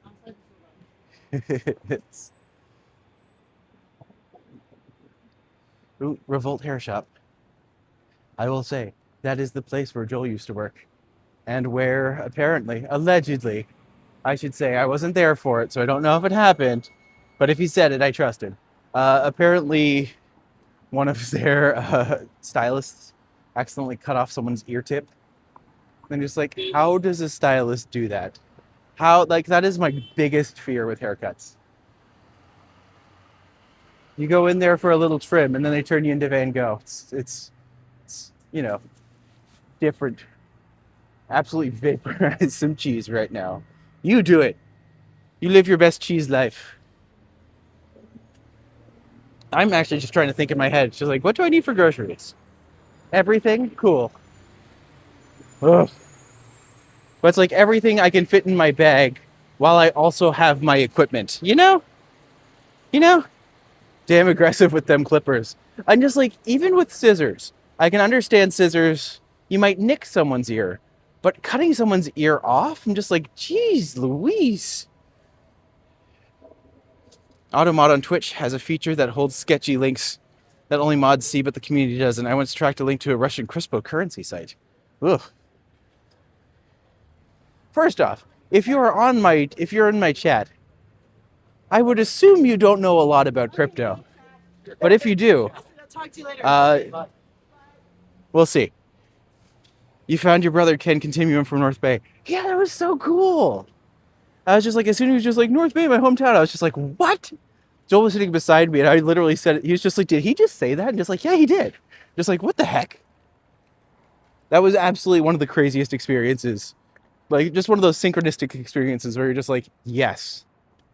Ooh, Revolt Hair Shop. I will say, that is the place where Joel used to work. And where, apparently, allegedly, I should say, I wasn't there for it, so I don't know if it happened. But if he said it, I trusted. Apparently, one of their stylists accidentally cut off someone's ear tip. And just like, how does a stylist do that? How, like, that is my biggest fear with haircuts. You go in there for a little trim and then they turn you into Van Gogh. It's you know, different. Absolutely vaporize some cheese right now. You do it. You live your best cheese life. I'm actually just trying to think in my head. Just like, what do I need for groceries? Everything? Cool. Ugh. But it's like everything I can fit in my bag while I also have my equipment. You know? Damn aggressive with them clippers. I'm just like, even with scissors, I can understand scissors. You might nick someone's ear. But cutting someone's ear off, I'm just like, geez, Louise. Automod on Twitch has a feature that holds sketchy links that only mods see, but the community doesn't. I once tracked a link to a Russian cryptocurrency site. Ugh. First off, if you're in my chat, I would assume you don't know a lot about crypto. But if you do, we'll see. You found your brother Ken Continuum from North Bay. Yeah, that was so cool. I was just like, as soon as he was just like, North Bay, my hometown, I was just like, what? Joel was sitting beside me and I literally said it. He was just like, did he just say that? And just like, yeah, he did. Just like, what the heck? That was absolutely one of the craziest experiences. Like, just one of those synchronistic experiences where you're just like, yes,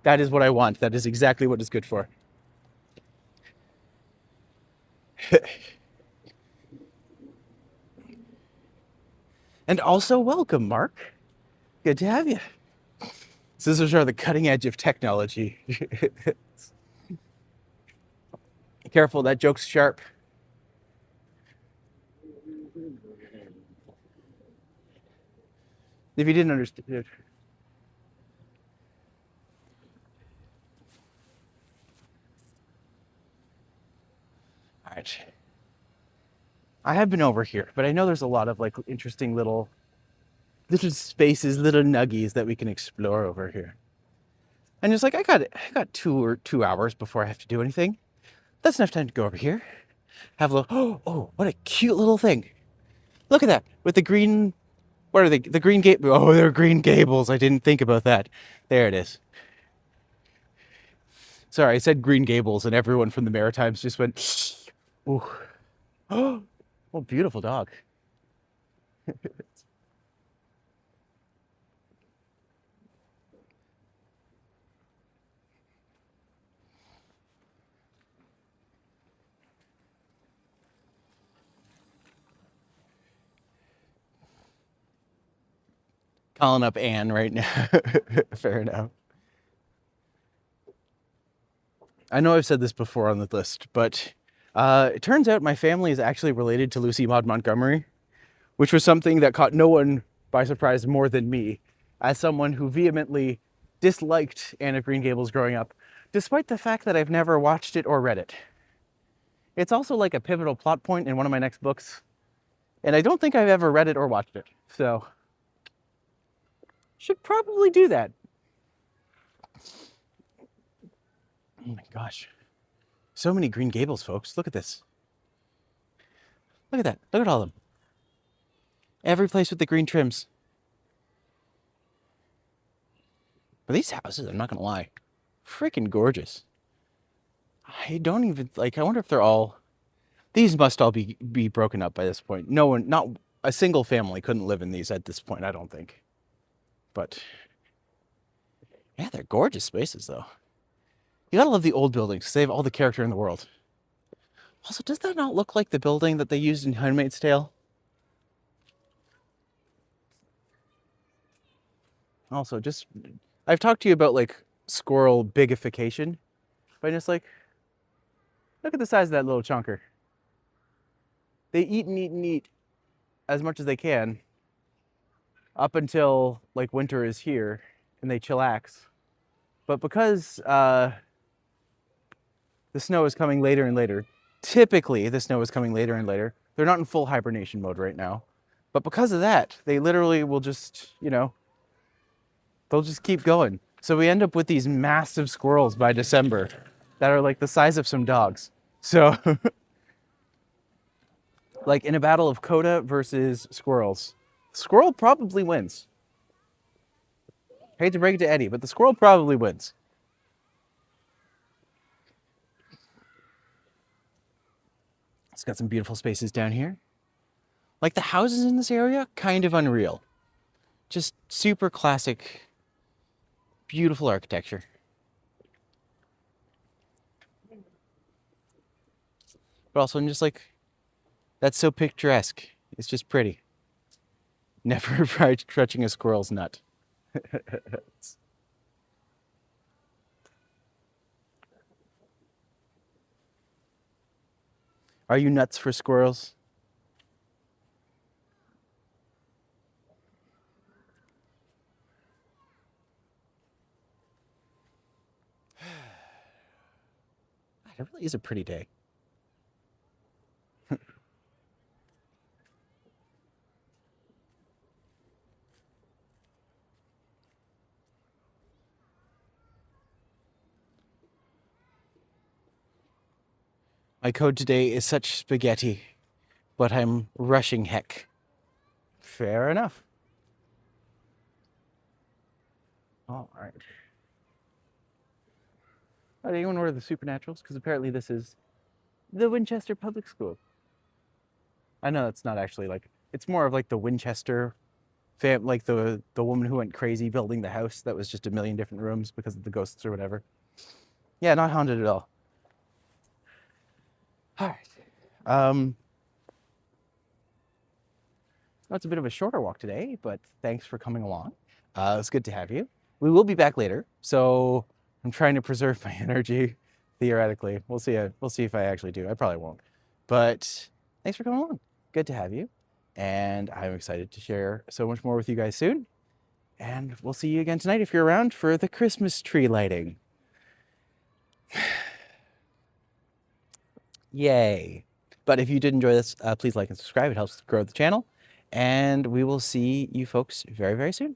that is what I want. That is exactly what it's good for. And also, welcome, Mark. Good to have you. Scissors are the cutting edge of technology. Careful, that joke's sharp. If you didn't understand. All right. I have been over here, but I know there's a lot of like interesting little spaces, little nuggies that we can explore over here. And it's like I got 2 hours before I have to do anything. That's enough time to go over here. Have a little oh, what a cute little thing. Look at that. With the green, what are they? The green gate. Oh, they're green gables. I didn't think about that. There it is. Sorry, I said Green Gables, and everyone from the Maritimes just went, ooh. Oh, beautiful dog. Calling up Anne right now. Fair enough. I know I've said this before on the list, but it turns out my family is actually related to Lucy Maud Montgomery, which was something that caught no one by surprise more than me, as someone who vehemently disliked Anne of Green Gables growing up, despite the fact that I've never watched it or read it. It's also like a pivotal plot point in one of my next books, and I don't think I've ever read it or watched it, so should probably do that. Oh my gosh. So many Green Gables, folks. Look at this. Look at that. Look at all of them. Every place with the green trims. But these houses, I'm not going to lie, freaking gorgeous. I don't even, like, I wonder if they're all, these must all be broken up by this point. No one, not a single family couldn't live in these at this point, I don't think. But, yeah, they're gorgeous spaces, though. You gotta love the old buildings because they have all the character in the world. Also, does that not look like the building that they used in Handmaid's Tale? Also, just, I've talked to you about like squirrel bigification, but just like, look at the size of that little chunker. They eat and eat and eat as much as they can up until like winter is here and they chillax. But because the snow is coming later and later. Typically, the snow is coming later and later. They're not in full hibernation mode right now. But because of that, they literally will just, they'll just keep going. So we end up with these massive squirrels by December that are like the size of some dogs. So, like in a battle of Coda versus squirrels, squirrel probably wins. Hate to break it to Eddie, but the squirrel probably wins. It's got some beautiful spaces down here. Like the houses in this area, kind of unreal. Just super classic, beautiful architecture. But also I'm just like, that's so picturesque. It's just pretty. Never tried stretching a squirrel's nut. Are you nuts for squirrels? It really is a pretty day. My code today is such spaghetti, but I'm rushing heck. Fair enough. All right. Did anyone order the Supernaturals? Because apparently this is the Winchester Public School. I know it's not actually like, It's more of like the Winchester like the woman who went crazy building the house that was just a million different rooms because of the ghosts or whatever. Yeah, not haunted at all. All right. It's a bit of a shorter walk today, but thanks for coming along. It's good to have you. We will be back later, so I'm trying to preserve my energy. Theoretically, we'll see. We'll see if I actually do. I probably won't. But thanks for coming along. Good to have you, and I'm excited to share so much more with you guys soon. And we'll see you again tonight if you're around for the Christmas tree lighting. Yay! But if you did enjoy this, please like and subscribe. It helps grow the channel. And we will see you folks very, very soon.